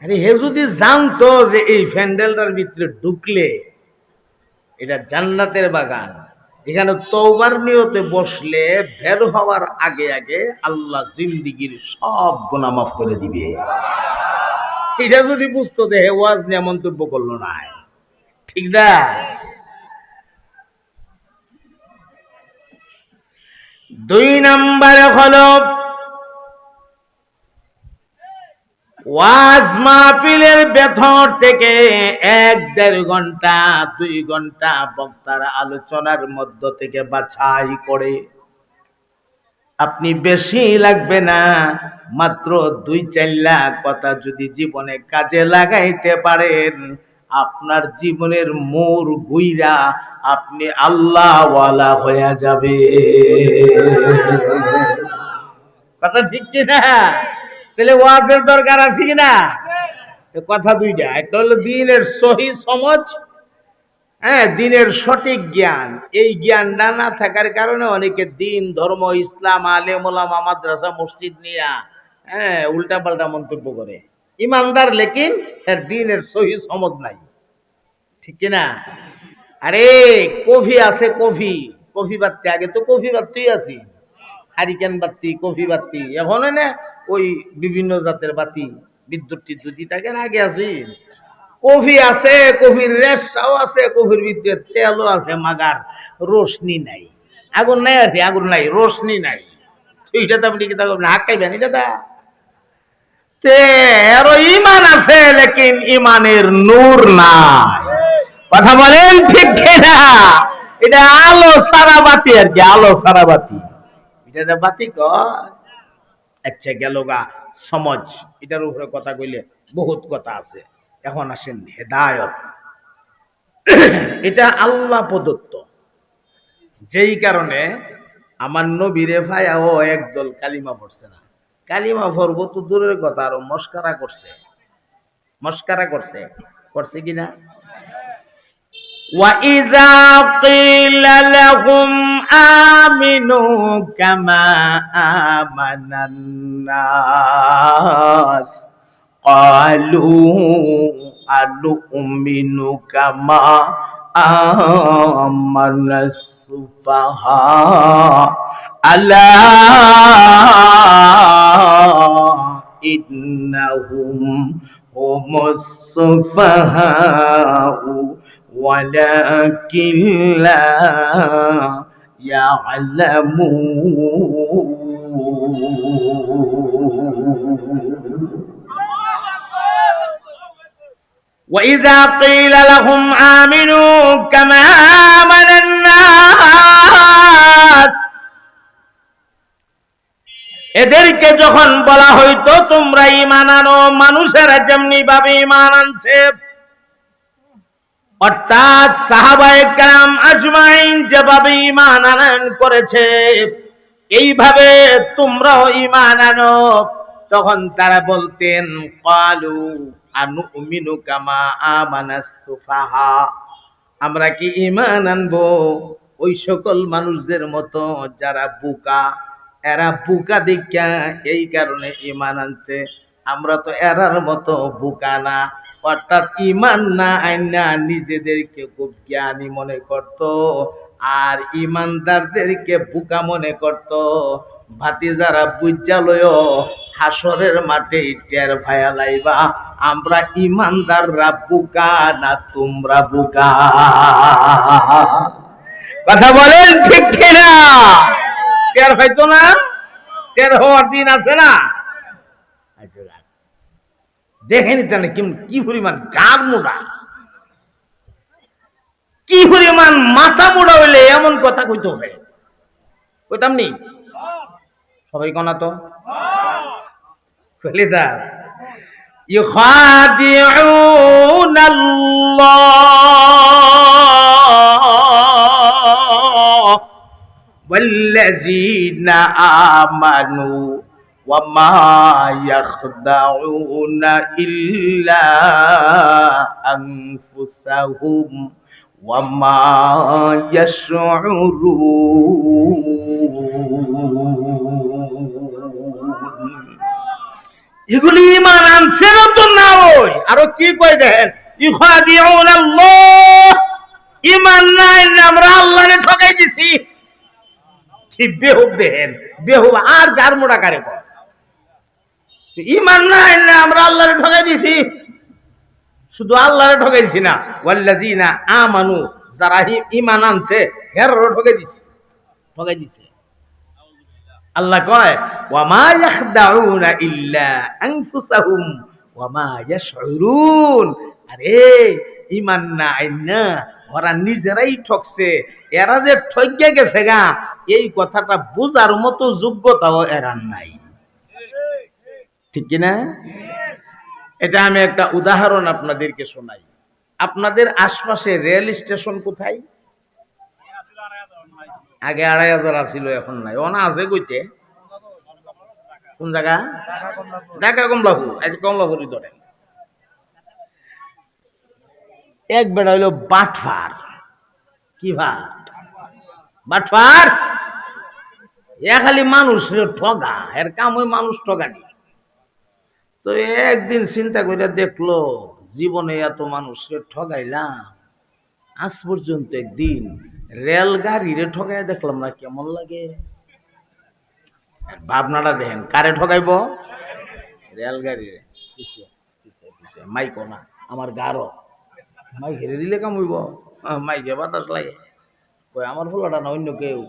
আরে হে যদি জানতো যে এই প্যান্ডেলটার ভিতরে ঢুকলে এটা জান্নাতের বাগান, এখানে তওবার নিয়তে বসলে বের হওয়ার আগে আগে আল্লাহ জিন্দিগির সব গুনাহ মাফ করে দিবে, এটা যদি বুঝতো যে হে ওয়াজ নিয়ে মন্তব্য করলো না, ঠিক না? দুই নম্বরে হলো ওয়াজ মাহফিলের ভেতর থেকে 1-1.5 ঘন্টা 2 ঘন্টা বক্তার আলোচনার মধ্য থেকে বাছাই করে আপনি বেশি লাগবে না, মাত্র 2-4 লাখ কথা যদি জীবনে কাজে লাগাইতে পারেন, আপনার জীবনের মোড় ঘুইরা আপনি আল্লাহওয়ালা হয়ে যাবে। কথা ঠিক কিনা? তাহলে ওয়াজের দরকার আছে কিনা? কথা দুইটা, একটা হলো দ্বীনের সহি সমঝ, হ্যাঁ, দ্বীনের সঠিক জ্ঞান। এই জ্ঞানটা না থাকার কারণে অনেকে দ্বীন, ধর্ম, ইসলাম, আলেম ওলামা, মাদ্রাসা, মসজিদ নিয়ে হ্যাঁ উল্টা পাল্টা মন্তব্য করে। ইমানদার লেকিন তার দ্বীনের সহি সমঝ নাই, ঠিক কিনা? আরে কফি আছে, কফি কফি বাত্তি, আগে তো কফি বাত্তি আছে, হারিকেন বাতি, কফি বাতি, এখন না ওই বিভিন্ন জাতের বাতি, বিদ্যুৎ টিদ্যুৎ থাকে না, আগে আছে কফি আছে, কফির রেশাও আছে, কফির ভিতরে তেলও আছে, মাগার রোশনি নাই, আগুন নাই, আছে আগুন নাই, রোশনি নাই। এইটা তো আপনি কি হাত খাইবেন? এটা এরও ইমান আছে লেকিন ইমানের নূর নাই। কথা বলেন ঠিক কিনা? এটা আলো সারা বাতি আর কি, আলো সারা বাতি। এটা বাতি কয় আচ্ছা গেল গা সমাজ, এটার উপরে কথা কইলে বহুত কথা আছে। এখন আসেন হেদায়ত, এটা আল্লাহ প্রদত্ত, যেই কারণে আমার নবীরে ভাইয়া ও একদল কালিমা পড়ছে না, কালিমা পড়বো তো দূরের কথা, আরো মস্কারা করছে, মস্কারা করছে, করছে কিনা? وَإِذَا قِيلَ لَهُمْ آمِنُوا كَمَا آمَنَ النَّاسُ قَالُوا أَنُؤْمِنُ كَمَا آمَنَ السُّفَهَاءُ أَلَا إِنَّهُمْ هُمُ السُّفَهَاءُ ولكن لا يعلمون وإذا قيل لهم آمنوا كما آمن الناس, এদেরকে যখন বলা হইতো তোমরা ঈমান আনো মানুষেরা যেমনি ভাবে ঈমান আনছে, অর্থাৎ সাহাবায়ে কেরাম আজমাইন যেভাবে ঈমান আনয়ন করেছে এইভাবে তোমরাও ঈমান আনো, তখন তারা বলতেন ক্বালু আনুমিনু কামা আমানাস সুফাহা, আমরা কি ঈমান আনবো ওই সকল মানুষদের মতো যারা বোকা, এরা বোকা দেখা এই কারণে ঈমান আনছে, আমরা তো এরার মতো বোকা না। অর্থাৎ ঈমান না আইনা নিজেদেরকে খুব জ্ঞানী মনে করত আর ঈমানদারদেরকে বোকা মনে করত। ভাতিজারা বুঝা লয়, হাসরের মাঠে টের ভায়া লাইবা আমরা ঈমানদাররা বোকা না তোমরা বোকা। কথা বলেন ঠিক কিনা? টের হয়তো না, টের হওয়ার দিন আছে না? দেখেনি তাহলে কি পরিমাণ গার মোড়া, কি পরিমাণ মাথা মোড়া হইলে এমন কথা কইতে হবে, কইতাম নি? সবাই কনা তো কইলে যা ইউখাদিউনাল্লাহ ওয়াল্লাযীনা আমানু وما يخدعون إلا أنفسهم وما يشعرون। এগুলি ঈমান আনছে না তো নাও, আরো কি কই দেখেন, ইউখাদিউন আল্লাহ, ঈমান নাই আমরা আল্লাহরে ঠকাই দিছি। কি বেহুব দেখেন, বেহুব আর গার মোড়া কারে কয়, ঈমান নাই আমরা আল্লাহরে ঠকাই দিছি। শুধু আল্লাহরে ঠকাই দিছি না, ওয়াল্লাযিনা আমানু, যারা ঈমান আনছে হেরও ঠকাই দিছে, ঠকাই দিছে। আল্লাহ কয় ওয়া মা ইয়াখদাউনা ইল্লা আনফুসাহুম ওয়া মা ইয়াশউরুন, আরে ঈমান না আইনা ওরা নিজেরাই ঠকছে, এরা যে ঠকে গেছে গা এই কথাটা বুঝার মতো যোগ্যতাও এরা নাই। ঠিক কি না? এটা আমি একটা উদাহরণ আপনাদেরকে শোনাই। আপনাদের আশপাশে রেল স্টেশন কোথায়? আগে ২৫০০ ছিল, এখন নাই। ওনা আছে কইতে কোন জায়গা? ঢাকা কমলাপুর। আজ কমলাপুরই ধরেন। এক বেড়া হইল বাটফার। কি ভাট? বাটফার। এ খালি মানুষ ঠগা, এর কাম ওই মানুষ ঠগানি। তো একদিন চিন্তা করে দেখলো জীবনে এত মানুষের ঠগাইলাম, আজ পর্যন্ত একদিন রেলগাড়িরে ঠগাই দেখলাম না, কেমন লাগে? ভাবনাটা দেখেন, কারে ঠগাইব? রেলগাড়িরে। মাইকো না, আমার গারো মাইক হেরে দিলে কাম হইব, মাইকে বাতাস লাগে। কই আমার ফলাটা না অন্য কেউ,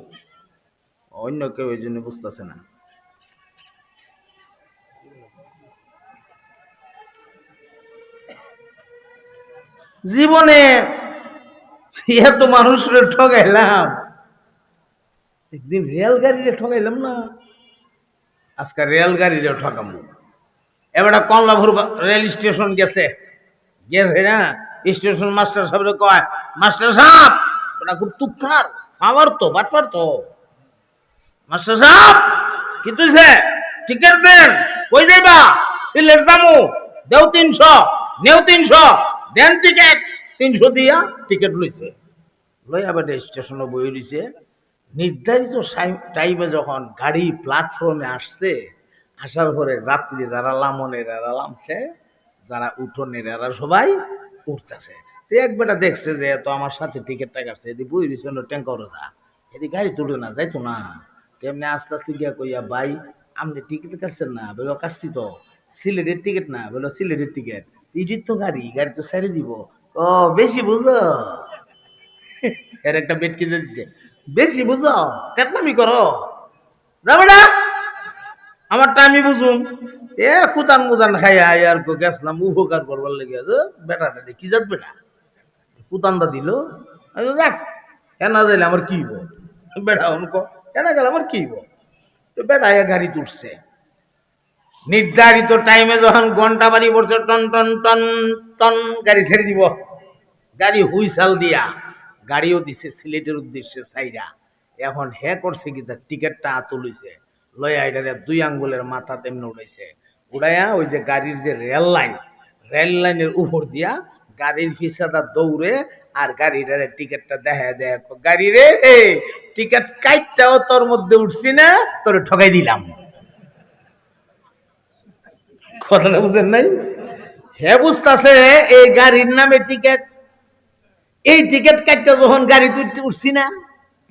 অন্য কেউ এই জন্য বুঝতেছে না। জীবনে এত মানুষের ঠগাইলাম, একদিন রেলগাড়িরে ঠগাইলাম না, আজকে রেলগাড়িরে ঠকামু। এবার কমলাপুর রেল স্টেশন গেছে, গেছে না, স্টেশন মাস্টার সাহেব কয়, মাস্টার সাহেব ওটা খুব তুফার খাবার তো বাটপার তো, মাস্টার সাহেব কি তুইছে, টিকেট দেন, কই যাইবা? সিলেট দামু, দেও ৩০০, নেও ৩০০, দেন টিকেট। ৩০০ দিয়া টিকেট লইছে, লই আবার স্টেশনে বই দিছে। নির্ধারিত টাইমে যখন গাড়ি প্ল্যাটফর্মে আসছে, আসার পরে রাত্রি যারা লামনের এরা লামছে, যারা উঠোনের এরা সবাই উঠতেছে। এক বেটা দেখছে যে তো আমার সাথে টিকিটটা কাটছে, এদি বই দিছে ট্যাঙ্কর দা, এদি গাড়ি তুলে না যাইতো না। তেমনি আস্তে আস্তে গিয়া কইয়া, ভাই আপনি টিকিট কাটছেন না? বলো কাটছি তো। সিলেটের টিকিট না? বলো সিলেটের টিকিট। ইডির তো গাড়ি, গাড়ি তো ছেড়ে দিব। ও বেশি বুঝো, এর একটা বেড কিনে দিচ্ছে, বেশি বুঝো, কেতনামি করো, যাবে না আমারটা আমি বুঝুম। এ কুদান মুদান খাইয়া আর গেছিলাম উপকার করবার লেগে, বেটাটা কি যাক বেটা কুদানটা দিল, যাক এনা দিলে আমার কি হইব, বেটা অনক এনা গেলে আমার কি হইব। তো বেটা গাড়ি তুলছে, নির্ধারিত টাইমে যখন ঘন্টা বাড়ি পড়ছে, টন টন টন টন গাড়ি ছেড়ে দিব। গাড়ি হুইসাল দিয়া গাড়িও দিছে সিলেটের উদ্দেশ্যে সাইরা। এখন হে করছে কি, তার টিকিটটা তুলিছে, লয়া এটারে ২ আঙ্গুলের মাথা তেমনি উড়াইছে, উড়াইয়া ওই যে গাড়ির যে রেল লাইনের উপর দিয়া গাড়ির পিছাটা দৌড়ে আর গাড়িটারে টিকিটটা দেখা দেয়, গাড়ি রে টিকিট কাইটটাও তোর মধ্যে উঠছি না, তোর ঠকাই দিলাম। কথাটা বুঝেন নাই? হে বুঝতেছে এই গাড়ির নামে টিকিট, এই টিকিট কাটতে যখন গাড়ি তুলতে উঠছি না,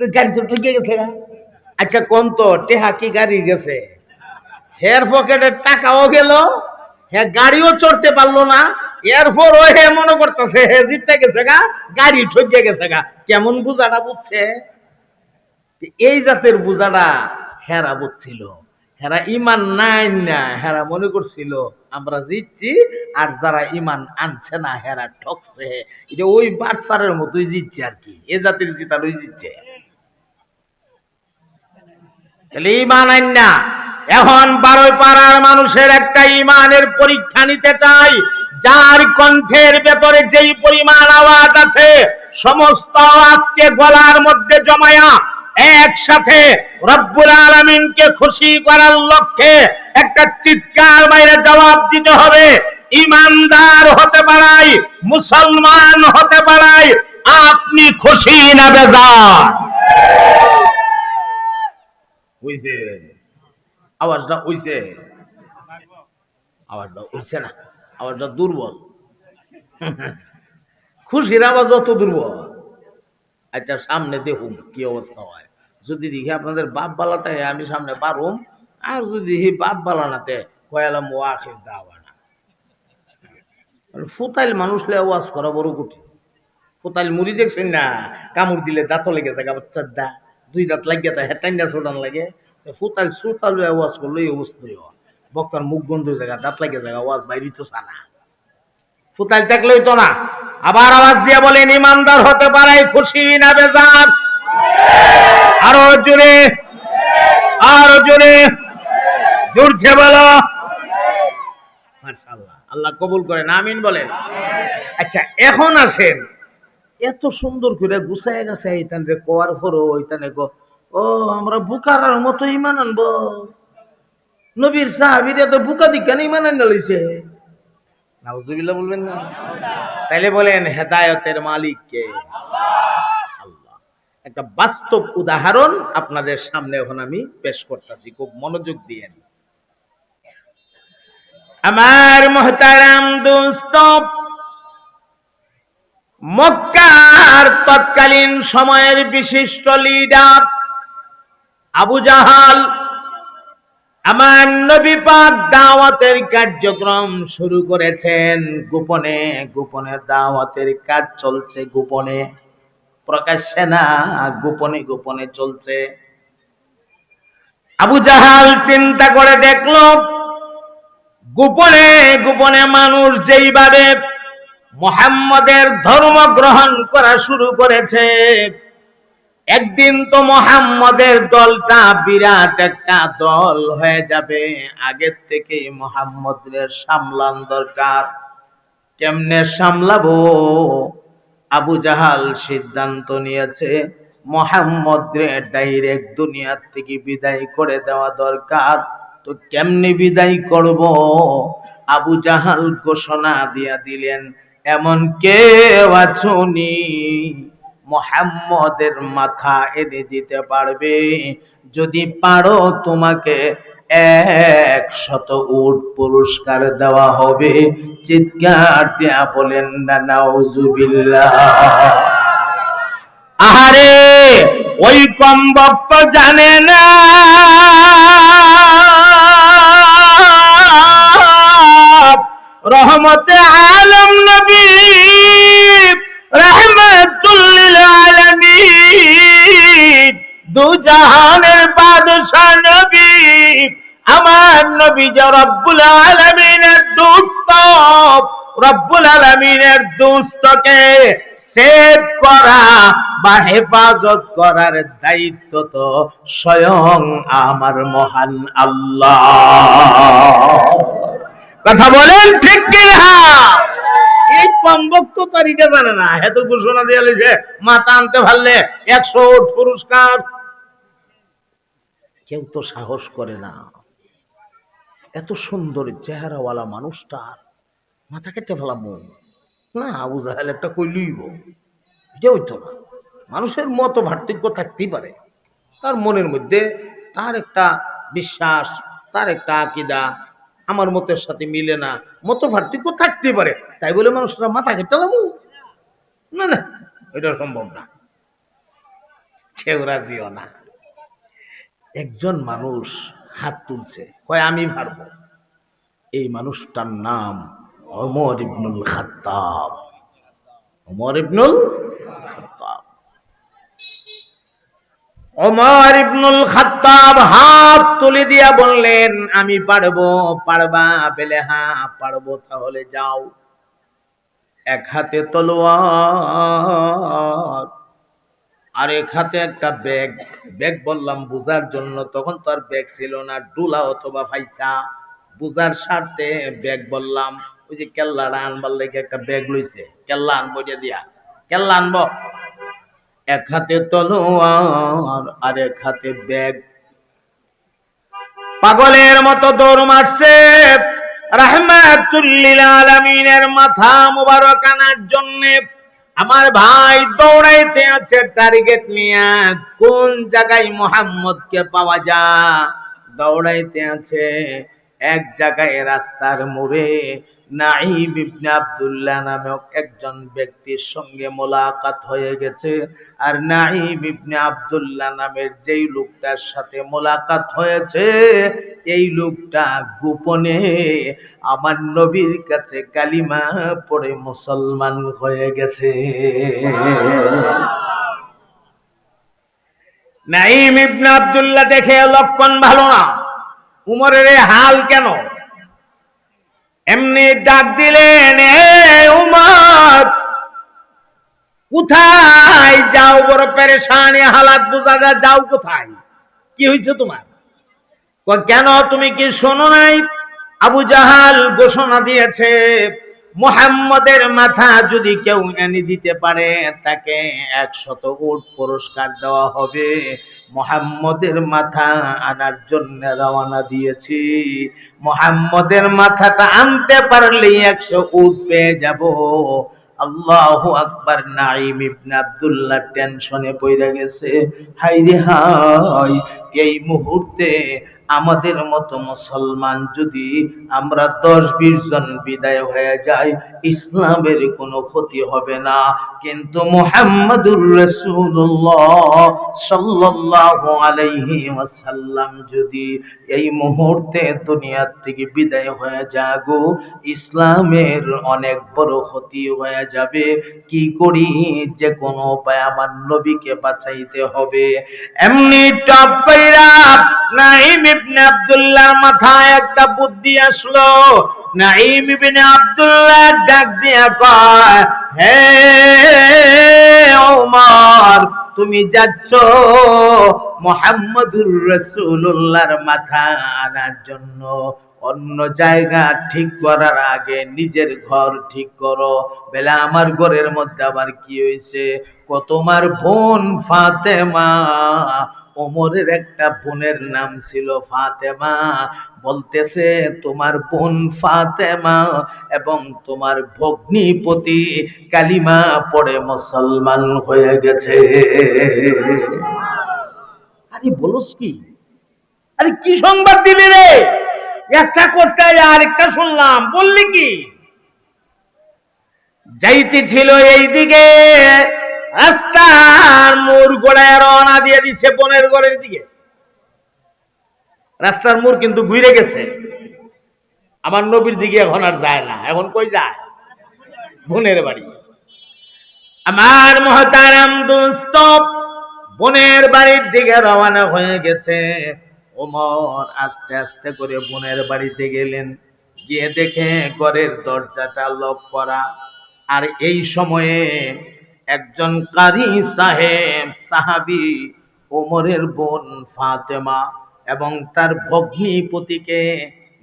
গাড়ি তো ঠকে গেছে। আচ্ছা কোন তো টেহা কি গাড়ি গেছে, হের পকেটের টাকাও গেল, হ্যাঁ গাড়িও চড়তে পারলো না, এরপর ও হে মনে করতেছে হে জিততে গেছে গা, গাড়ি ঠকে গেছে গা। কেমন বুঝাটা বুঝছে? এই জাতের বুঝাটা হেরা বুঝছিল। হেরা ইমান নাই না, হেরা মনে করছিল আমরা জিতছি, আর যারা ইমান আনছে না হেরা ঠকছে। এটা ওই বাটপারের মতোই জিতছে আর কি, এ জাতির জিতার ওই জিতছে। তাহলে ইমান আইন না, এখন ১২ পাড়ার মানুষের একটা ইমানের পরীক্ষা নিতে চাই। যার কণ্ঠের ভেতরে যেই পরিমাণ আওয়াজ আছে, সমস্ত আওয়াজকে গলার মধ্যে জমায়া একসাথে রব্বুল আলামিনকে খুশি করার লক্ষ্যে একটা চিৎকার বাইরে জবাব দিতে হবে, ইমানদার হতে পারাই, মুসলমান হতে পারাই, আপনি খুশি না বেজার? হইছে আওয়াজটা, হইছে আওয়াজটা, হইছে না আওয়াজটা দুর্বল। খুশির আওয়াজ যত দুর্বল। আচ্ছা সামনে দেখুন কি অবস্থা হয়। যদি দেখি আপনাদের বাপ বালাটাই আমি সামনে পারুম, আর যদি দেখি বাপ বালানাতে কয়ালাম ওয়াকে দাওয়া না। ফুতাইল মানুষ ওয়াজ করা বড় কঠিন। ফুতাইল মুড়ি দেখছেন না, কামড় দিলে দাঁত লেগে থাকে, আবার দা দুই দাঁত লাগিয়ে থাকে, হেটাইনা ছোটান লাগে। ফুতাইল সুতাল ওয়াজ করলো এই অবস্থায় বক্তার মুখ বন্ধ হয়ে যায়, দাঁত লাগিয়ে যায়, ওয়াজ বাইরে তো সানা। ফুতাইল থাকলেই তো না। আবার আওয়াজ দিয়ে বলেন ইমানদার হতে পারাই খুশি না বেজার? আরো জোরে, আরো জোরে, জোরছে বলো। মাশাআল্লাহ, আল্লাহ কবুল করেন, আমিন বলেন। আচ্ছা এখন আসেন, এত সুন্দর করে গুছায় গেছে এইখান রে কোয়ার পরও ওইখানে গো ও আমরা বুকারার মতো ইমান আনবো। নবীর সাহাবীরা তো বুকা দিকান ইমান আনতে লইছে। নাউজুবিল্লাহ বলবেন না? তাইলে বলেন হেদায়েতের মালিক কে? আল্লাহ। একটা বাস্তব উদাহরণ আপনাদের সামনে এখন আমি পেশ করতেছি, খুব মনোযোগ দিয়ে। আমার মুহতারাম দোস্ত, মক্কার তৎকালীন সময়ের বিশিষ্ট লিডার আবু জাহাল আমার নবী পাক দাওয়াতের কার্যক্রম শুরু করেছেন। গোপনে গোপনে দাওয়াতের কাজ চলছে, গোপনে, প্রকাশ্যে না, গোপনে গোপনে চলছে। আবু জাহাল চিন্তা করে দেখলো গোপনে গোপনে মানুষ যেইভাবে মুহাম্মদের ধর্ম গ্রহণ করা শুরু করেছে, একদিন তো মুহাম্মদের দলটা বিরাট একটা দল হয়ে যাবে। আগের থেকেই মুহাম্মদের সামলান দরকার। কেমনে সামলাবো? আবু জাহাল সিদ্ধান্ত নিয়েছে মুহাম্মদের ডাইরেক্ট দুনিয়ার থেকে বিদায় করে দেওয়া দরকার। তো কেমনে বিদায় করব? আবু জাহাল ঘোষণা দিয়া দিলেন, এমন কেউ আছুনি মুহাম্মদের মাথা এনে দিতে পারবে? যদি পারো তোমাকে 100 উট পুরস্কার দেওয়া হবে। চিৎকার দিয়া বলেন না নাউজুবিল্লাহ। আহারে ওই কম্বক তো জানে না রহমতে আলম নবী রাহমাতুল লিল আলামিন দু জাহানের বাদশা নবী আমার নবী যে রব্বুল আলামিনের দূত, রব্বুল আলামিনের দূতকে সেভ করা বা হেফাজত করার দায়িত্ব তো স্বয়ং আমার মহান আল্লাহ। কথা বলেন ঠিক কিনা? এই কম্বক তো তারিখে জানে না, এত ঘোষণা দিয়ে লিখে মাথা আনতে পারলে 100 পুরস্কার। কেউ তো সাহস করে না। এত সুন্দর চেহারাওয়ালা মানুষটা মাথা কেটে ফেলাবো না? আবু জাহেল একটা কইলইব, যে হইতো না। মানুষের মত পার্থক্য থাকতেই পারে, তার মনের মধ্যে তার একটা বিশ্বাস, তার একটা আকীদা আমার মতের সাথে মিলে না, মত পার্থক্য থাকতেই পারে। তাই বলে মানুষরা মাথা কেটে ফেলাবো না? না, এটা সম্ভব না, কেউ রাজিও না। একজন মানুষ হাত তুলছে, কয় আমি পারবো। এই মানুষটার নাম ওমর ইবনুল খাত্তাব। ওমর ইবনুল খাত্তাব। ওমর ইবনুল খাত্তাব হাত তুলে দিয়া বললেন, আমি পারবো। পারবা? বলে হ্যাঁ পারবো। তাহলে যাও। এক হাতে তলোয়ার আর এক হাতে একটা ব্যাগ। ব্যাগ বললাম বুঝার জন্য, তখন তো আর ব্যাগ ছিল না, ডুলা অথবা ফাইসা। বুঝার স্বার্থে ব্যাগ বললাম। ওই যে কেল্লাটা আনবার লেগে একটা ব্যাগ লইছে, কেল্লা আনবো যে দিয়া, কেল্লা আনবো। এক হাতে তলোয়ার আর এক হাতে ব্যাগ। পাগলের মতো দৌড় মারছে রাহমাতুল লিল আলামিনের মাথা মুবারক আনার জন্য। আমার ভাই দৌড়াইতে আছে টার্গেট নিয়ে, কোন জায়গায় মুহাম্মদকে পাওয়া যায়। দৌড়াইতে আছে এক জায়গায় রাস্তার মোড়ে নাঈম ইবনে আব্দুল্লাহ নামক একজন ব্যক্তির সঙ্গে মোলাকাত হয়ে গেছে। আর নাঈম ইবনে আব্দুল্লাহ নামের যেই লোকটার সাথে মোলাকাত হয়েছে, এই লোকটা গোপনে আমার নবীর কাছে কালিমা পড়ে মুসলমান হয়ে গেছে। নাঈম ইবনে আব্দুল্লাহ দেখে লক্ষণ ভালো না, উমরের এই হাল কেন? এমনি ডাক দিলেন, এ উমর, কোথায় যাও? বড় পেরেশানি হালাত বোঝা যায়, যাও কোথায়? কি হয়েছে তোমার? কেন, তুমি কি শোনো নাই? আবু জাহাল ঘোষণা দিয়েছে, মুহাম্মদের মাথা যদি কেউ এনে দিতে পারে তাকে 100 উট পুরস্কার দেওয়া হবে। মুহাম্মদের মাথা আনার জন্য রওনা দিয়েছি, মুহাম্মদের মাথাটা আনতে পারলেই 100 উট পেয়ে যাব। আল্লাহু আকবার। নাঈম ইবনে আব্দুল্লাহ টেনশনে পড়ে গেছে, হাই রে হাই, এই মুহূর্তে আমাদের মতো মুসলমান যদি আমরা 10-20 জন বিদায় হয়ে যাই, ইসলামের কোনো ক্ষতি হবে না, কিন্তু মুহাম্মাদুর রাসূলুল্লাহ সাল্লাল্লাহু আলাইহি ওয়াসাল্লাম যদি এই মুহূর্তে দুনিয়ার থেকে বিদায় হয়ে যায় গো, ইসলামের অনেক বড় ক্ষতি হয়ে যাবে। কি করি? যে কোনো উপায় আমার নবীকে বাঁচাইতে হবে। এমনি টপ কইরা নাঈম ইবনে আব্দুল্লাহর মাথায় একটা বুদ্ধি আসলো। নাঈম ইবনে আব্দুল্লাহ ডাক দিয়া কয়, হে ওমর, তুমি যাচ্ছ মুহাম্মদুর রাসূলুল্লাহর মাথা আনার জন্য, অন্য জায়গা ঠিক করার আগে নিজের ঘর ঠিক করো। বেলা আমার ঘরের মধ্যে আবার কি হয়েছে? তোমার বোন ফাতেমা, ওমরের একটা বোনের নাম ছিল ফাতেমা, বলতেছে তোমার বোন ফাতেমা এবং তোমার ভগ্নিপতি কালিমা পড়ে মুসলমান হয়ে গেছে। আরে বলস কি? আরে কি সংবাদ দিলি রে? একটা করতে আরেকটা শুনলাম, বললি কি? যাইতে ছিল এইদিকে, রাস্তার মোড় গোড়ায় রওনা দিয়ে দিচ্ছে বোনের ঘরের দিকে। রাস্তার মোড় কিন্তু ঘুরে গেছে, আমার নবীর দিকে এখন আর যায় না। এখন কই যায়? বোনের বাড়ি। আমার মহতারাম দোস্ত, বোনের বাড়ির দিকে রওনা হয়ে গেছে। ওমর আস্তে আস্তে করে বোনের বাড়িতে গেলেন, গিয়ে দেখে ঘরের দরজাটা লক করা। আর এই সময়ে একজন কারি সাহেব, সাহাবী, ওমরের বোন ফাতেমা এবং তার ভগ্নিপতিকে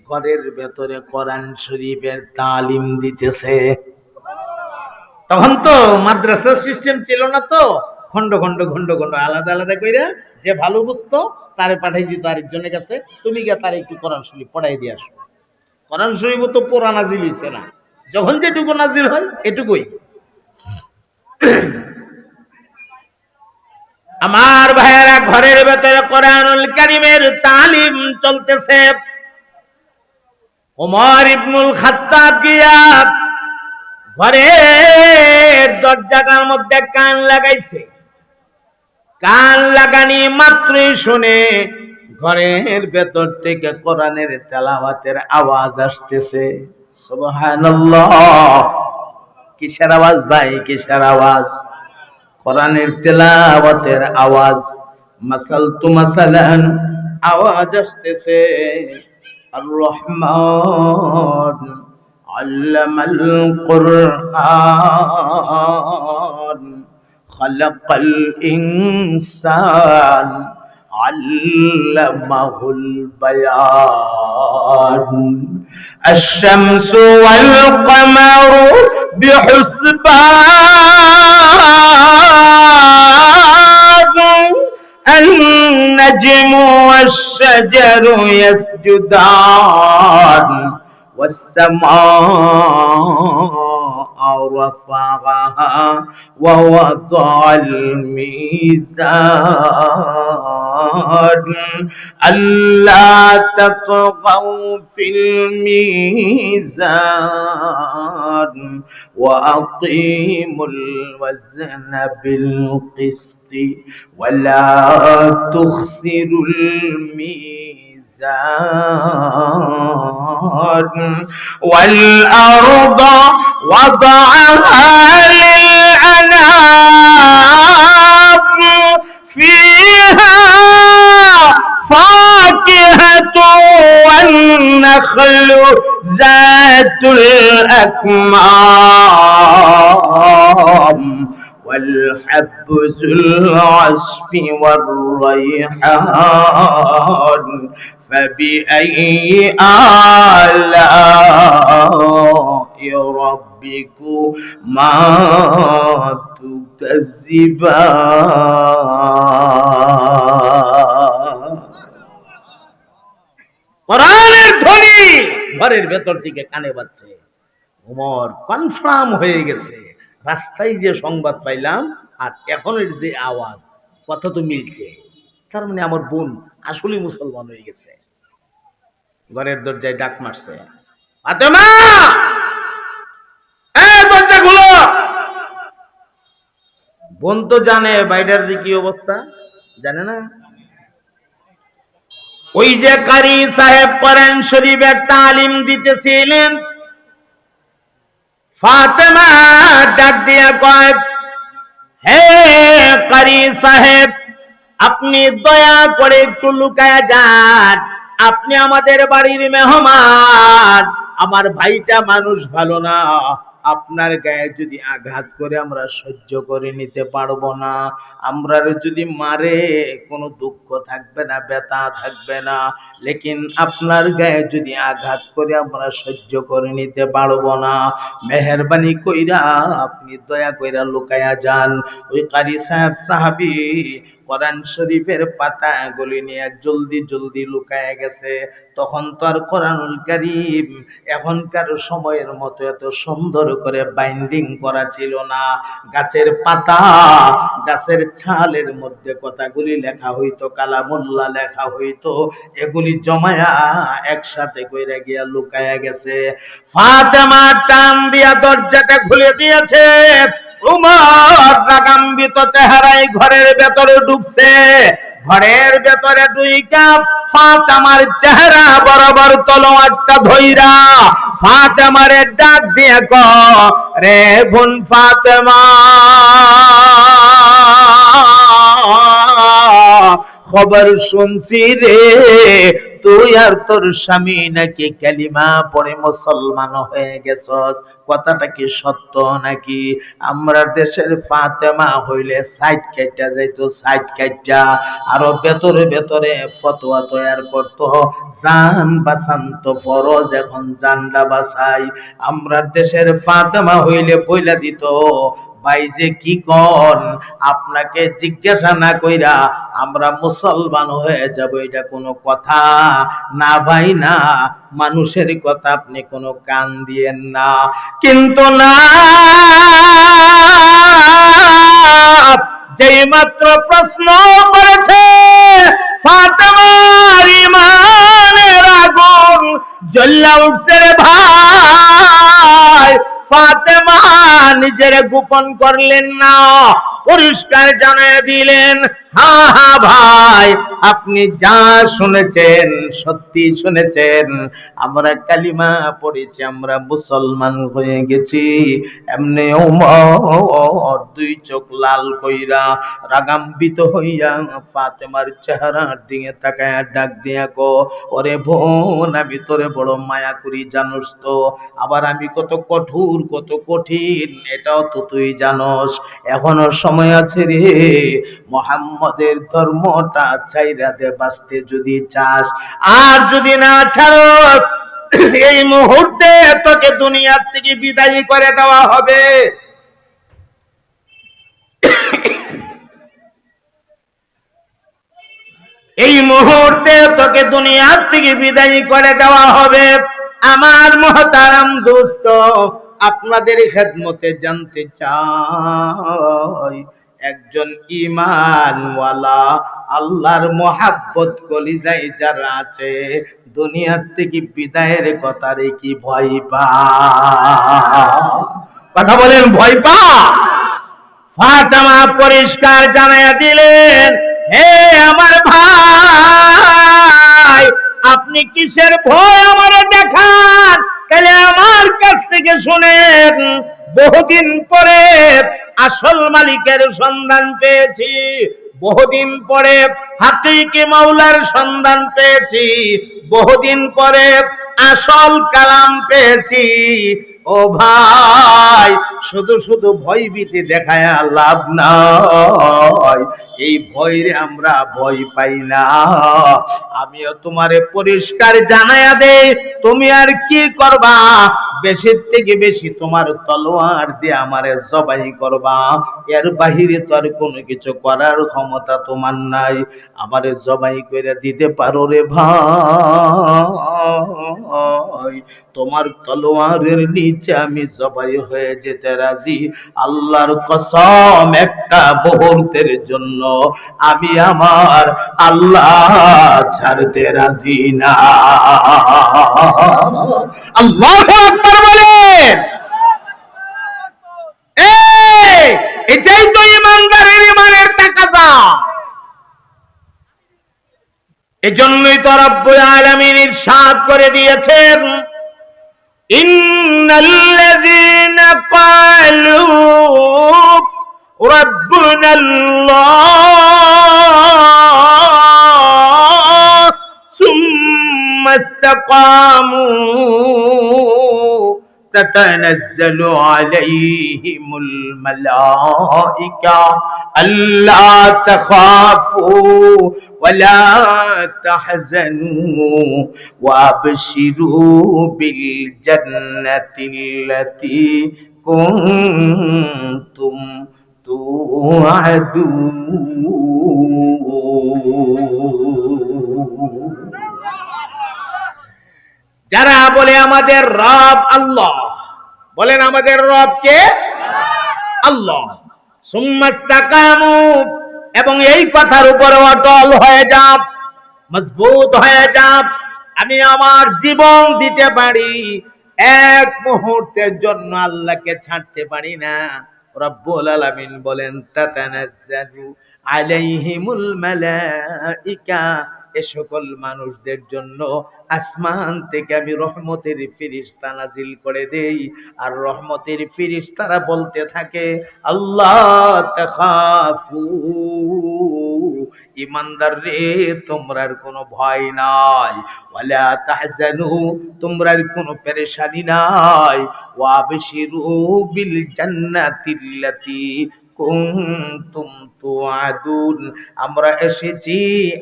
ঘরের ভেতরে কোরআন শরীফের তালিম দিতেছে। তখন তো মাদ্রাসার সিস্টেম ছিল না, তো খন্ড খন্ড খন্ড খন্ড আলাদা আলাদা করে যে ভালো বুঝতো তারে পাঠাই দিত আরেকজনের কাছে, তুমি গিয়ে তার একটু কোরআন শরীফ পড়াই দিয়ে আসো। কোরআন শরীফ তো পুরা নাজিল হইছে না, যখন যেটুকু নাজিল হয় এটুকুই। আমার ভাইয়েরা, ঘরের ভেতরে কোরআনুল কারীমের তালিম চলতেছে। ওমর ইবনুল খাত্তাব গিয়া ঘরের দরজাটার মধ্যে কান লাগাইছে। কান লাগানি মাত্রই শুনে ঘরের ভেতর থেকে কোরআনের তেলাওয়াতের আওয়াজ আসতেছে। সুবহানাল্লাহ! কিসের আওয়াজ ভাই? কিসের আওয়াজ? কোরআনের তেলাওয়াতের আওয়াজ। মাসালতু মাসালান আওয়াজ আসতেছে। আর রহমান আল্লামাল কুরআন খালাকাল ইনসান আল্লামাহুল বায়ান আশ-শামসু ওয়াল কমারু বিহুসবান النجم والشجر يسجدان والسماء رفعها ووضع الميزان ألا تطغوا في الميزان وأقيموا الوزن بالقسط ولا تخسروا الميزان والأرض وضعها للأنام فيها فاكهة والنخل ذات الأكمام والحب ذو العصف والريحان فبأي آلاء ربكما تكذبان কোরআনের ধ্বনি ঘরের ভেতর থেকে কানে বাজছে। ওমর কনফার্ম হয়ে গেছে, রাস্তায় যে সংবাদ পাইলাম আর এখনের যে আওয়াজ, কথা তো মিলছে। তার মানে আমার বোন আসলে মুসলমান হয়ে গেছে। ঘরের দরজায় ডাক মারছে, ফাতেমা, এই দরজা খুলো। বোন তো জানে বাইরের যে কি অবস্থা, জানে না? ওই যে কারি সাহেব কোরআন শরীফের তালিম দিতেছিলেন, ফাতেমা ডাক দিয়া কয়, হে কারি সাহেব, আপনি দয়া করে একটু লুকায়া যান, আপনি আমাদের বাড়ির মেহমান। আমার ভাইটা মানুষ ভালো না, আপনার গায়ে যদি আঘাত করে আমরা সহ্য করে নিতে পারবো না। আমরা যদি মারে কোনো দুঃখ থাকবে না, ব্যথা থাকবে না, লেকিন আপনার গায়ে যদি আঘাত করে আমরা সহ্য করে নিতে পারবো না। মেহেরবানি কইরা আপনি দয়া কইরা লুকায়া যান। ওই কারি সাহেব সাহাবী কোরআন শরীফের পাতাগুলি নিয়ে জলদি জলদি লুকায়া গেছে। তখন তো আর কোরআনুল কারীম এখনকার সময়ের মতো এত সুন্দর করে বাইন্ডিং করা ছিল না। গাছের পাতা, গাছের ছালের মধ্যে কথাগুলি লেখা হইতো, কালামুল্লাহ লেখা হইতো, এগুলি জমায়া একসাথে কইরা গিয়া লুকায়া গেছে। ফাতেমা টান দিয়া দরজাটা খুলে দিয়েছে। উমর রাগান্বিত চেহারায় ঘরের ভেতরে ঢুকছে। ঘরের ভেতরে ঢুইকা ফাতেমার চেহারা বরাবর তলোয়ারটা ধইরা ফাতেমারে ডাক দিয়ে কয়, রে বোন ফাতেমা, খবর শুনছি রে, তুই আর তোর স্বামী নাকি কালিমা পড়ে মুসলমান হয়ে গেছস, কথাটা কি সত্য নাকি? আমরা দেশের ফাতেমা হইলে সাইড কাইটা যাইতো, সাইড কাইটা আরো ভেতরে ভেতরে ফতোয়া তৈয়ার করতো, জান বাঁচান তো ফরজ, এখন জানটা বাঁচাই। আমরা দেশের ফাতেমা হইলে বইলা দিত, ভাই যে কি কন, আপনাকে জিজ্ঞাসা না কইরা আমরা মুসলমান হয়ে যাব, এটা কোনো কথা না ভাই না, মানুষের কথা আপনি কোনো কান দিয়েন না। কিন্তু না, যেই মাত্র প্রশ্ন করেছে ফাতেমার ইমানের আগুন জ্বলা উঠছে রে ভাই। ফাতেমা নিজের গোপন করলেন না, পরিষ্কার জানিয়ে দিলেন, হ্যাঁ হ্যাঁ ভাই, আপনি যা শুনেছেন সত্যি শুনেছেন, আমরা কালিমা পড়েছি, আমরা মুসলমান হয়ে গেছি। এমনি ওমর দুই চোখ লাল কইরা রাগান্বিত হইয়া ফাতেমার চেহারার দিকে তাকায়া ডাক দিয়া কো, ওরে বোন, আমি তোরে বড় মায়া করি জানোস তো, আবার আমি কত কঠোর কত কঠিন এটাও তো তুই জানোস। এখনো সময় আছে রে, মুহাম্মদের ধর্মটা ছাইরা দে বাঁচতে যদি চাস, আর যদি না ছাড়স এই মুহূর্তে তোকে দুনিয়ার থেকে বিদায় করে দেওয়া হবে। এই মুহূর্তে তোকে দুনিয়ার থেকে বিদায় করে দেওয়া হবে। আমার মুহতারাম দোস্ত, আপনাদের খেদমতে জানতে চাই, একজন ঈমানওয়ালা আল্লাহর মহাব্বত কলিজায় যারা আছে দুনিয়ার থেকে বিদায়ের কথা কি ভয় পা? কথা বলেন, ভয় পা? ফাতেমা পরিষ্কার জানাইয়া দিলেন, হে আমার ভাই, আপনি কিসের ভয় আমারে দেখান? তাহলে আমার কাছ থেকে শুনেন, বহুদিন পরে আসল মালিকের সন্ধান পেয়েছি, বহুদিন পরে হাকিকি মাওলার সন্ধান পেয়েছি, বহুদিন পরে আসল কালাম পেয়েছি। ও ভাই, শুধু শুধু ভয় ভীতি দেখায় লাভ নাই। এই ভয়রে আমরা ভয় পাই না। আমিও তোমারে পরিষ্কার জানাইয়া দেই, তুমি আর কি করবা? বেশির থেকে বেশি তোমার তলোয়ার দিয়ে আমারে জবাই করবা। এর বাহিরে তো আর কোনো কিছু করার ক্ষমতা তোমার নাই। আমারে জবাই করে দিতে পারো রে ভাই, তোমার তলোয়ারের নিচে আমি জবাই হয়ে যেতে রাজি। আল্লাহর কসম, একটা মুহূর্তের জন্য আমি আমার আল্লাহ ছাড়তে রাজি না। আল্লাহু আকবার বলেন। এটাই তো ইমানদারের ইমানের তাকাদা। এজন্যই তো রব্বুল আলামিন ইরশাদ করে দিয়েছেন, ইন্নাল্লাযীনা ক্বালু রাব্বুনাল্লাহ সুম্মা ইসতাকামু تتنزل عليهم الملائكة ألا تخافوا ولا تحزنوا وأبشروا بالجنة التي كنتم توعدون। যারা বলে আমাদের রব আল্লাহ, বলেন আমাদের রব কে? আল্লাহ। সুম্মা ইসতাকামু, এবং এই কথার উপরে অটল হয়ে যাও, মজবুত হয়ে যাও। আমি আমার জীবন দিতে পারি, এক মুহূর্তের জন্য আল্লাহকে ছাড়তে পারি না। রব্বুল আলামিন বলেন, তাতানাজ্জালু আলাইহিমুল মালাইকা, এ সকল মানুষদের জন্য আসমান থেকে আমি রহমতের ফেরেশতা নাজিল করে দেই। আর রহমতের ফেরেশতারা বলতে থাকে, আল্লাহ তাখাফু, ইমানদার রে তোমরার কোনো ভয় নাই, ওয়ালা তাহজানু, তোমরার কোনো পেরেশানি নাই, ওয়াবশিরু বিল জান্নাতিল্লাতী কুনতুম তুআদুন, আমরা এসেছি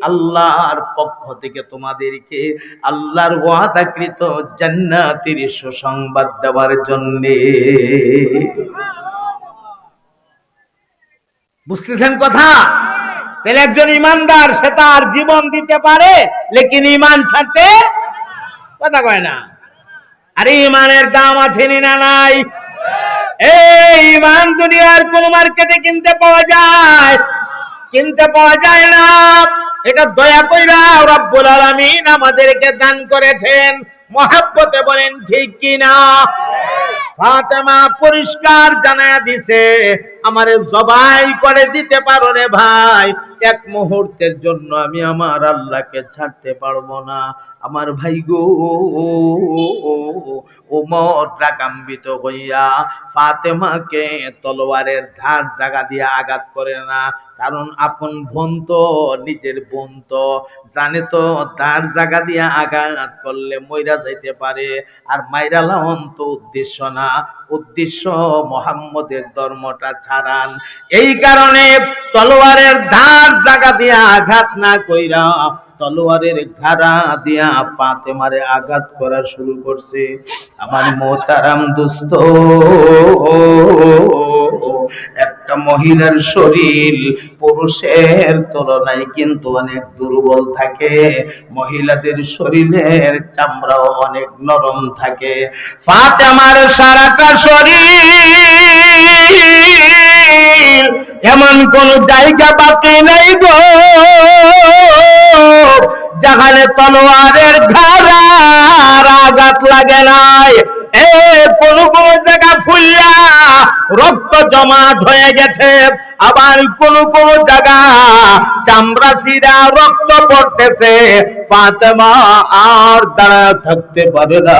আল্লাহর পক্ষ থেকে তোমাদেরকে আল্লাহর ওয়াদাকৃত জান্নাতের সুসংবাদ দেওয়ার জন্য। বুঝতেছেন কথা? তাহলে একজন ইমানদার সে তার জীবন দিতে পারে, লেকিন ইমান ছাড়তে কথা কয় না। আরে ইমানের দাম আছে না নাই? এই ইমান দুনিয়ার কোন মার্কেটে কিনতে পাওয়া যায়? কিনতে পাওয়া যায় না। এটা দয়া কইরা রব্বুল আলামিন আমাদেরকে দান করেছেন। মহব্বতে বলেন ঠিক কিনা? ফাতেমা পরিষ্কার জানায়া দিছে, আমারে জবাই করে দিতে পারো রে ভাই, এক মুহূর্তের জন্য আমি আমার আল্লাহকে ছাড়তে পারবো না। আমার ভাই গো, ওমর রাগান্বিত হইয়া ফাতেমাকে তলোয়ারের ধার জাগা দিয়ে আঘাত করে না, কারণ আপন বোন তো, নিজের বোন তো জানে তো তার জায়গা দিয়ে আঘাত করলে মইরা যাইতে পারে। আর মাইরা লাওন তো উদ্দেশ্য না, উদ্দেশ্য মুহাম্মদের ধর্মটা ছাড়ান। এই কারণে তলোয়ারের ধার জায়গা দিয়ে আঘাত না কইরা তলোয়ারের ঘাড়া দিয়া ফাতেমারে আঘাত করা শুরু করছে। আমার মোহতারাম দোস্ত, একটা মহিলার শরীর পুরুষের তুলনায় কিন্তু অনেক দুর্বল থাকে, মহিলাদের শরীরের চামড়াও অনেক নরম থাকে। ফাতেমার সারাটা শরীর এমন কোন জায়গা বাকি নেই গো যেখানে তলোয়ারের ধারার আঘাত লাগে নাই। এ কোন কোন জায়গা ফুললা রক্ত জমাট হয়ে গেছে, আবার কোন কোন জায়গা চামড়া ছিঁড়া রক্ত পড়তেছে। ফাতেমা আর দাঁড়ায় থাকতে পারে না।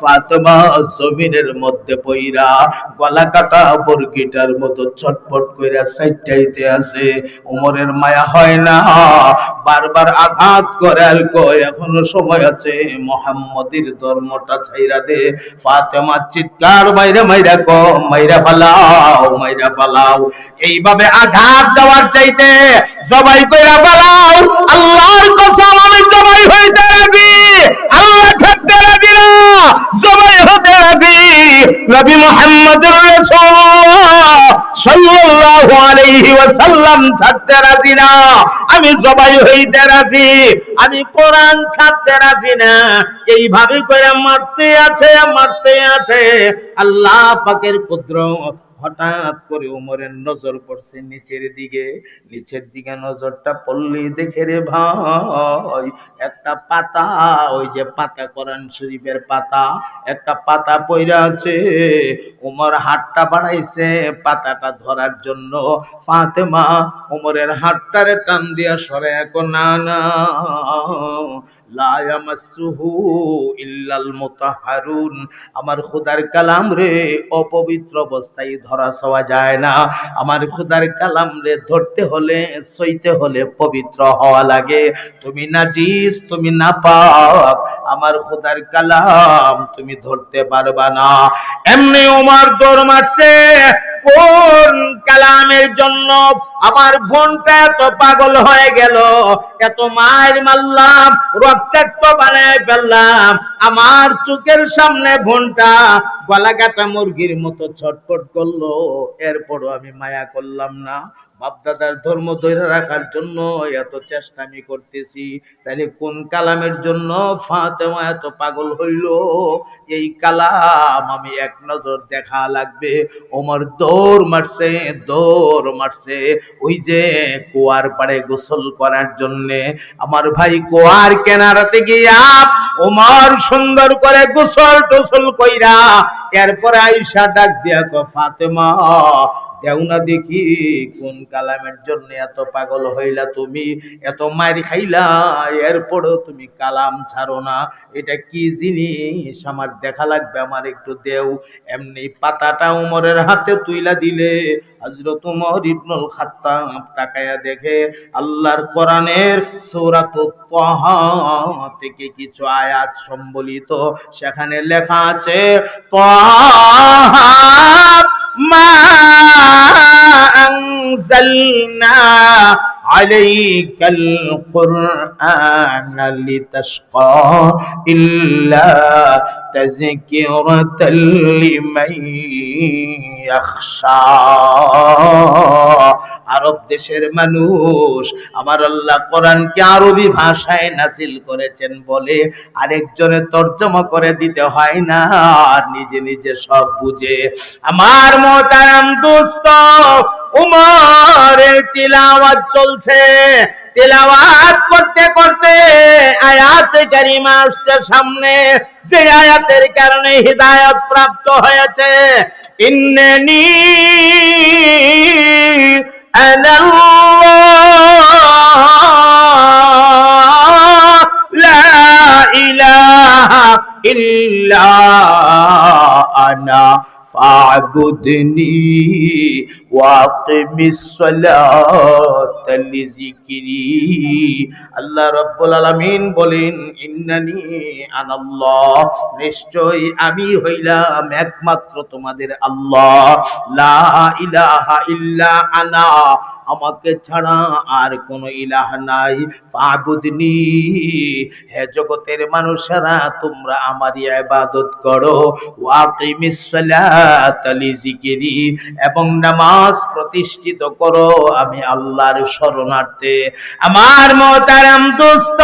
ফাতেমা জমিনের মধ্যে পইরা গলা কাটা বর্গিটার মতো ছটফট কইরা সাইটাইতে আছে। ওমরের মায়া হয় না, বারবার আঘাত করে আর কয় এখনো সময় আছে, মুহাম্মাদের ধর্মটা ছাইরা দে। ফাতেমা চিৎকার মাইরা মাইরা মাইরা ফালাও, মাইরা ফালাও। এইভাবে আঘাত দেওয়ার চাইতে জবাই কইরা ফালাও। আল্লাহর কসম আমি জবাই হইতে রাজি, আল্লাহ থাকতে রাজি না, জবাই হতে রাজি। নবী মুহাম্মদুর রাসূলুল্লাহ সাল্লাল্লাহু আলাইহি ওয়াসাল্লাম থাকতে রাজি না, আমি জবাই হইতে রাজি, আমি কোরআন ছাড়তে রাজি না। এইভাবে করে মারতে আছে, মারতে আছে। আল্লাহ পাকের কুদরত, হঠাৎ করে ওমরের নজর পড়ছে নিচের দিকে। নিচের দিকে নজরটা পড়লে দেখে রে ভাই একটা পাতা, ওই যে পাতা কোরআন শরীফের পাতা, একটা পাতা পইরা আছে। ওমর হাতটা বাড়াইছে পাতাটা ধরার জন্য। ফাতেমা ওমরের হাতটারে টান দিয়া সরে এখন না না, লা ইয়ামাসসুহু ইল্লাল মুতাহহারুন, আমার খোদার কালাম রে অপবিত্র অবস্থায় ধরা ছোঁয়া যায় না। আমার খোদার কালাম রে ধরতে হলে সইতে হলে পবিত্র হওয়া লাগে। তুমি নাজিস, তুমি নাপাক, আমার খোদার কালাম তুমি ধরতে পারবা না। এমনি ওমর দৌড় মারছে কোন কালামের জন্য আমার বোনটা এত পাগল হয়ে গেল, এত মায়ের মারলাম, রক্তাক্ত বানায় ফেললাম, আমার চোখের সামনে বোনটা গলা কাটা মুরগির মতো ছটফট করলো। এরপরও আমি মায়া করলাম না। বাপদাদার ধর্ম ধরে রাখার জন্য এত চেষ্টা আমি করতেছি, তাহলে কোন কালামের জন্য ফাতেমা এত পাগল হইল? এই কালাম আমি এক নজর দেখা লাগবে। ওমর দৌড় মারছে, দৌড় মারছে ওই যে কুয়ার পাড়ে গোসল করার জন্য। আমার ভাই কুয়ার কেনারাতে গিয়া ওমর সুন্দর করে গোসল টোসল কইরা এরপরে আয়েশা ডাক দিয়া কয় ফাতেমা দেও না দেখি কোন কালামের জন্য এত পাগল হইলা তুমি, এত মার খাইলা, এরপরেও তুমি কালাম ছাড়ো না, এটা কি জিনিস আমার দেখা লাগবে, আমার একটু দেও। এমনি পাতাটা উমরের হাতে তুইলা দিলে হযরত উমর ইবনুল খাত্তাব তাকায়া দেখে আল্লাহর কোরআনের সূরাতুত তাহা থেকে কিছু আয়াত সম্বলিত। সেখানে লেখা আছে তাহা মা আনজালনা আলাইকাল কুরআনা লিতাশকা ইল্লা তাযকিরাতাল লিমান ইয়াখশা। আরব দেশের মানুষ, আমার আল্লাহ কোরআনকে আরবি ভাষায় নাযিল করেছেন বলে আরেকজনের তর্জমা করে দিতে হয় না, নিজে নিজে সব বুঝে। আমার মোহতারাম দোস্ত, উমরের তিলাওয়াত চলছে, তিলাওয়াত করতে করতে আয়াতে কারিমা আসছে সামনে, যে আয়াতের কারণে হিদায়াত প্রাপ্ত হয়েছে। ইন্নানি আনাল্লাহ লা ইলাহা ইল্লা আনা ফা'বুদনি ওয়াকিমিস সালাতা লিযিকরি। আল্লাহ রাব্বুল আলামিন বলেন ইন্নানি আনাল্লাহ, নিশ্চয় আমি হইলাম একমাত্র তোমাদের আল্লাহ। লা ইলাহা ইল্লা আনা, আমাকে ছাড়া আর কোন ইলাহ নাই, ফাবুদনি, হে জগতের মানুষেরা তোমরা আমারই ইবাদত করো, ওয়াকিমিস সালাতা লিযিকরি, এবং নামাজ প্রতিষ্ঠিত করো আমি আল্লাহর শরণার্থে। আমার মুহতারাম দোস্ত,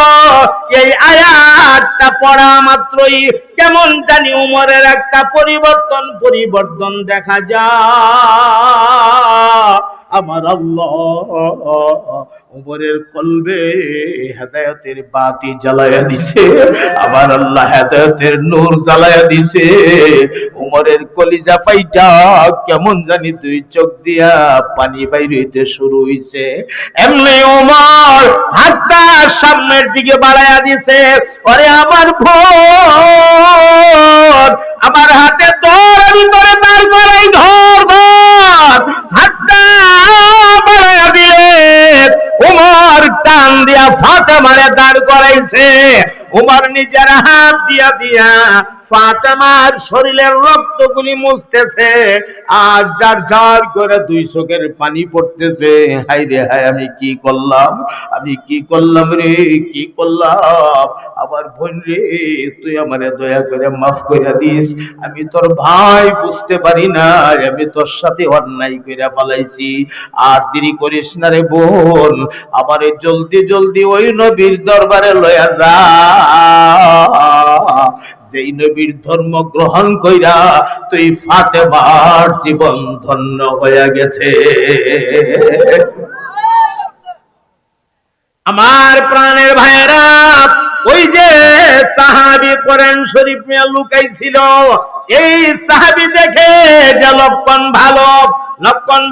এই আয়াতটা পড়া মাত্রই কেমন জানি উমরের একটা পরিবর্তন দেখা যায়। আমার আল্লাহ উমরের কলবে হেদায়েতের বাতি জ্বালায়া দিছে, আমার আল্লাহ হেদায়েতের নূর জ্বালায়া দিছে। উমরের কলিজা পাইটা কেমন জানি দুই চোখ দিয়া পানি বাইর হইতে শুরু হইছে। এমনি উমর হাতটা সামনের দিকে বাড়ায়া দিছে, ওরে আমার বোন, আমার হাতে ধর, আমি তোরে দাঁড় করাই, ধর হাতটা বাড়ায়া দিয়ে উমর টান দিয়া ফাতেমারে দাঁড় করাইছে। উমর নিজের হাত দিয়া দিয়া ফাতেমার শরীরের রক্তগুলি মুছতেছে, আর যার যার করে দুই চোখের পানি পড়তেছে। হাই রে হাই, আমি কি করলাম, আমি কি করলাম রে, কি করলাম। আমার বোন রে, তুই আমারে দয়া করে মাফ করে দিস, আমি তোর ভাই বুঝতে পারি না, আমি তোর সাথে অন্যায় করে পালাইছি। আর দেরি করিস না রে বোন, আমারে জলদি জলদি ওই নবীর দরবারে লয়া যা, যেই নবীর ধর্ম গ্রহণ কইরা তুই ফাতেমার জীবন ধন্য হয়ে গেছে। আমার প্রাণের ভাইরা, ওই যে সাহাবী কোরআন শরীফ নিয়ে লুকাইছিল, এই সাহাবী দেখে যে লক্ষণ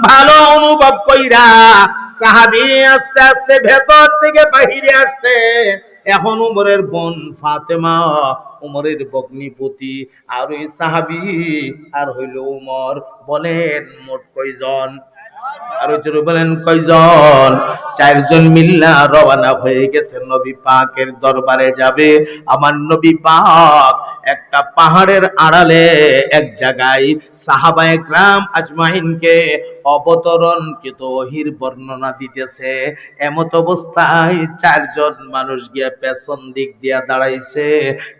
ভালো অনুভব কইরা সাহাবী আস্তে আস্তে ভেতর থেকে বাহিরে আসছে। এখন উমরের বোন ফাতেমা, উমরের ভগ্নিপতি, আর ওই সাহাবী আর হইল উমর। বলেন মোট কয়জন? আরো জোরে বলেন কয়জন? চারজন মিল্লা রওনা হয়ে গেছে নবী পাকের দরবারে যাবে। আমার নবী পাক একটা পাহাড়ের আড়ালে এক জায়গায় সাহাবায়ে কেরাম আজমাইনকে অবতরণকৃত ওহীর বর্ণনা দিতেছে। এমত অবস্থায় চারজন মানুষ গিয়া পেছন দিক দিয়া দাঁড়াইছে।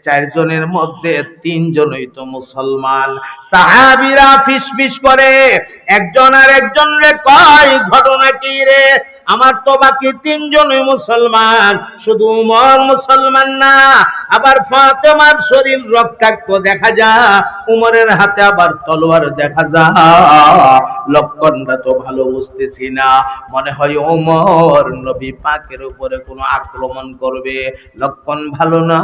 চারজনের মধ্যে তিনজনই তো মুসলমান। সাহাবীরা ফিসফিস করে একজন আর একজন রে কয়, ঘটনা কি রে? আমার তো বাকি তিনজনই মুসলমান, শুধু উমর মুসলমান না। আবার ফাতেমার শরীর রক্তাক্ত দেখা যায়, উমরের হাতে আবার তলোয়ার দেখা যায়। লক্ষণটা তো ভালো বুঝতেছি না, মনে হয় উমর নবী পাকের উপরে কোনো আক্রমণ করবে, লক্ষণ ভালো না।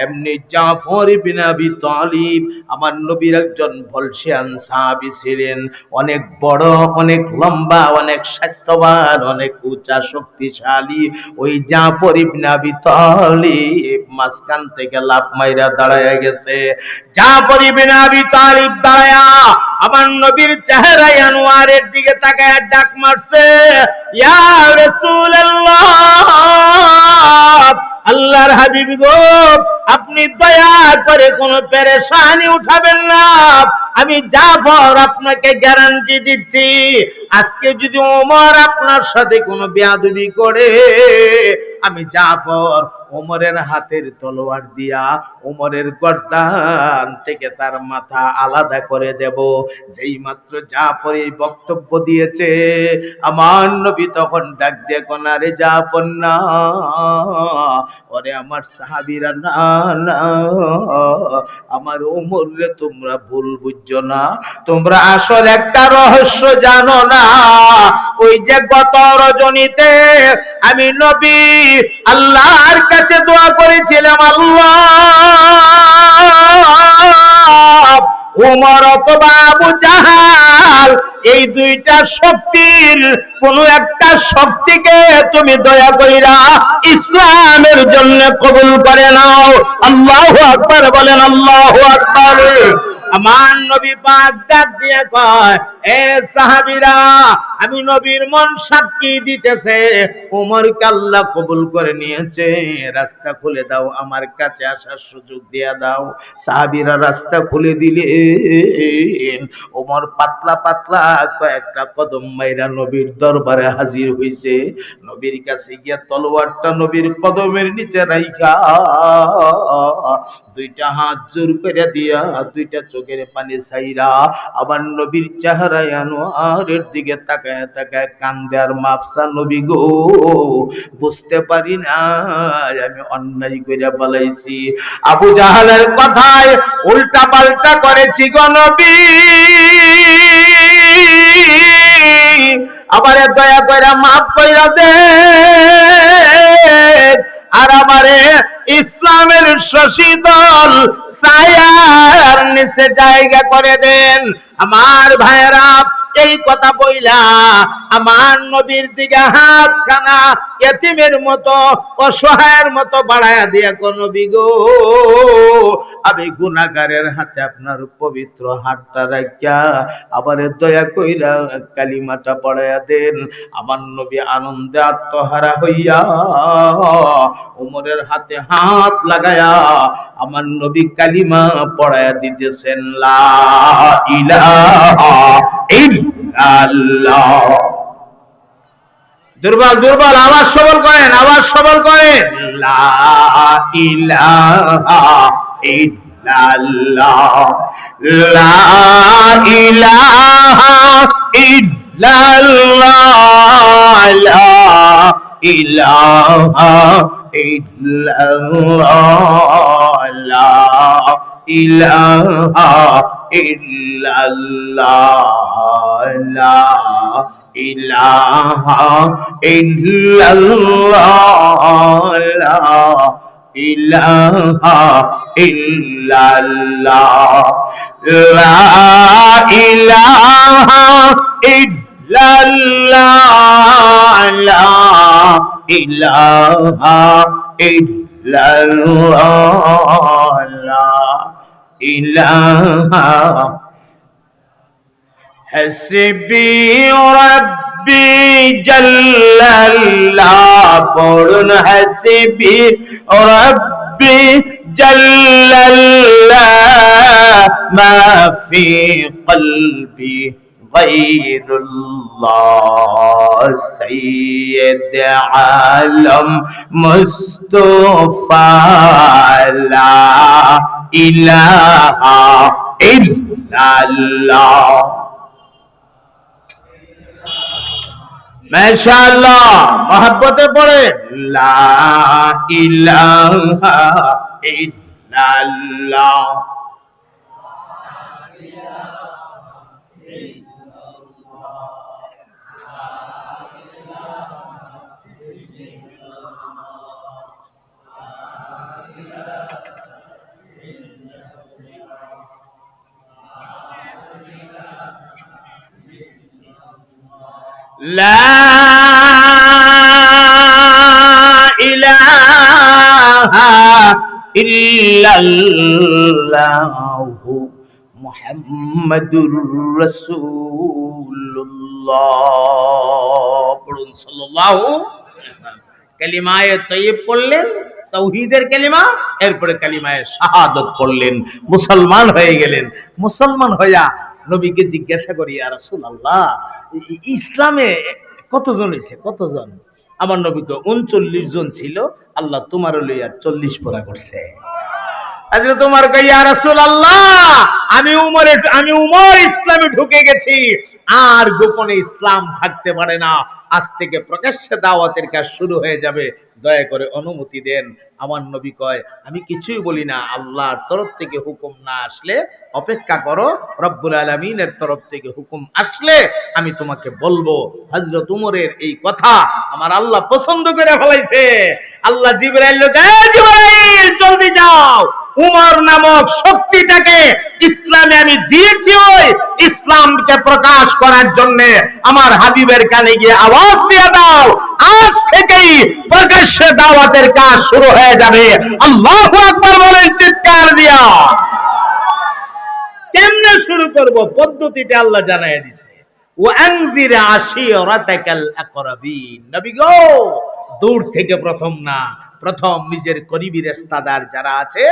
এমনি জাফর ইবনে আবি তালিব আমার নবীর একজন বলশিয়ান সাহাবী ছিলেন, অনেক বড়, অনেক লম্বা, অনেক শক্তিবান, অনেক উঁচা শক্তিশালী। ওই জাফর ইবনে আবি তালিব মাঝখান থেকে লাফ মাইরা দাঁড়ায় গেছে। জাফর ইবনে আবি তালিব দাঁড়ায়া আমার নবীর চেহারায় আনোয়ারের দিকে তাকায় ডাক মারছে, ইয়া রাসূলুল্লাহ, আল্লাহর হাবিব গো, আপনি দয়া করে কোনো পেরেশানি উঠাবেন না। আমি জাফর আপনাকে গ্যারান্টি দিচ্ছি, আজকে যদি ওমর আপনার সাথে কোনো বেয়াদবি করে, আমি জাফর ওমরের হাতের তলোয়ার দিয়া ওমরের গর্দান থেকে তার মাথা আলাদা করে দেব। যেই মাত্র জাফর এই বক্তব্য দিয়েছে, আমার নবী তখন ডাক দিয়ে কোন, আরে জাফর না, ওরে আমার সাহাবীরা, না না, আমার ওমর রে তোমরা ভুল বুঝছো না, তোমরা আসলে একটা রহস্য জানো না। ওই যে গত রজনীতে আমি নবী আল্লাহর কাছে দোয়া করেছিলাম, আল্লাহ, উমর অথবা আবু জাহাল, এই দুইটা শক্তির কোন একটা শক্তিকে তুমি দয়া কইরা ইসলামের জন্য কবুল করে নাও। আল্লাহু আকবার বলেন, আল্লাহু আকবার। আমার নবী পাক ডাক দিয়ে কয়, এ সাহাবীরা, আমি নবীর মন সাক্ষী দিতেছে ওমরকে আল্লাহ কবুল করে নিয়েছে। রাস্তা খুলে দাও, আমার কাছে আসার সুযোগ দিয়া দাও। সাহাবীরা রাস্তা খুলে দিলেন। ওমর পাতলা পাতলা কয়েকটা কদম মাইরা নবীর দরবারে হাজির হইছে। নবীর কাছে গিয়া তলোয়ারটা নবীর কদমের নিচে রাইখা দুইটা হাত জোর করে দিয়া দুইটা চোখের পানি ছাইরা আবার নবীর চেহারায় আনোয়ারের দিকে তাকায় তাকায় কান্দে আর মাপসা, নবী গো বুঝতে পারি না আমি অন্যায় করে বলাইছি, আবু জাহালের কথায় উল্টা পাল্টা করেছি গো নবী, আমারে দয়া করে মাফ কইরা দে আর আমারে ইসলামের শশী দল ছায়ার নিচে জায়গা করে দেন। আমার ভাইয়েরা এই কথা বইলা আমার নবীর দিকে হাত খানা এতিমের মতো অসহায়ের মতো বাড়ায়া দিয়া কোন নবী গো আমি গুনাহগারের হাতে আপনার পবিত্র হাতটা রাখিয়া আবার দয়া কইরা কালিমাটা পড়ায়া দেন। আমার নবী আনন্দে আত্মহারা হইয়া ওমরের হাতে হাত লাগায়া আমার নবী কালিমা পড়ায়া দিতেছেন, লা ইলাহা ইল্লাল্লাহ। দুর্বল দুর্বল আওয়াজ সবল করেন, আওয়াজ সবল করেন, লা ইলাহা ইল্লাল্লাহ, লা ইলাহা ইল্লাল্লাহ, লা ইলাহা ইল্লাল্লাহ, লা ইলাহা ইল্লাল্লাহ, লা ইলাহা ইল্লাল্লাহ, লা ইলাহা ইল্লাল্লাহ, লা ইলাহা ইল্লাল্লাহ, লা ইলাহা ইল্লাল্লাহ, লা ইলাহা হাসবি রব্বি জাল্লাল্লাহ, পড়ুন হাসবি রব্বি জাল্লাল্লাহ, মা ফি কলবি গায়রুল্লাহ, সাইয়্যিদ আলম মুস্তাফা, লা ইলাহা ইল্লাল্লাহ। মাশাআল্লাহ, মহব্বতে পড়ে, লা ইলাহা ইল্লাল্লাহ। লা ইলাহা ইল্লাল্লাহু মুহাম্মাদুর রাসূলুল্লাহ, পড়ুন সাল্লাল্লাহু। কালিমায়ে তাইয়্যিব পড়লেন, তাওহীদের কালিমা, এরপরে কালিমায়ে শাহাদাত পড়লেন, মুসলমান হয়ে গেলেন। মুসলমান হইয়া নবীকে জিজ্ঞাসা করি, ইয়া রাসূলুল্লাহ ইসলামে কতজন হয়েছে, কতজন? আমার নবী তো 39 জন ছিল, আল্লাহ তোমার লইয়া 40 পড়া করছে। আজকে তোমার কই, ইয়া রাসূলুল্লাহ আমি উমর ইসলামে ঢুকে গেছি, আর গোপনে ইসলাম থাকতে পারে না, আজ থেকে প্রকাশ্যে দাওয়াতের কাজ শুরু হয়ে যাবে, দয়া করে অনুমতি দেন। আমার নবী কয়, আমি কিছুই বলি না, আল্লাহর তরফ থেকে হুকুম না আসলে অপেক্ষা করো, রব্বুল আলামিনের তরফ থেকে হুকুম আসলে আমি তোমাকে বলবো। হযরত উমরের এই কথা আমার আল্লাহ পছন্দ করে ফেলাইছে। আল্লাহ জিবরাইল জিবরাইল জলদি যাও, উমর নামক শক্তিটাকে ইসলামে আমি দিয়েছি, ওই ইসলামকে প্রকাশ করার জন্য আমার হাবিবের কানে গিয়ে আওয়াজ দিয়ে দাও, আজ থেকেই প্রকাশ্যে দাওয়াতের কাজ শুরু হয়ে যাবে। আল্লাহু আকবার বলেন চিৎকার দিয়া। কেমনে শুরু করব, পদ্ধতিটা আল্লাহ জানায় দিচ্ছে। ওয়ানজির আশিরাতাকাল আকরাবিন। নবী গো, দূর থেকে প্রথম না, প্রথম নিজের করিবি রেশতাদার যারা আছে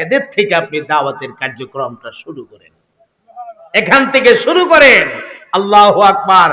এদের থেকে আপনি দাওয়াতের কার্যক্রমটা শুরু করেন, এখান থেকে শুরু করেন। আল্লাহু আকবার।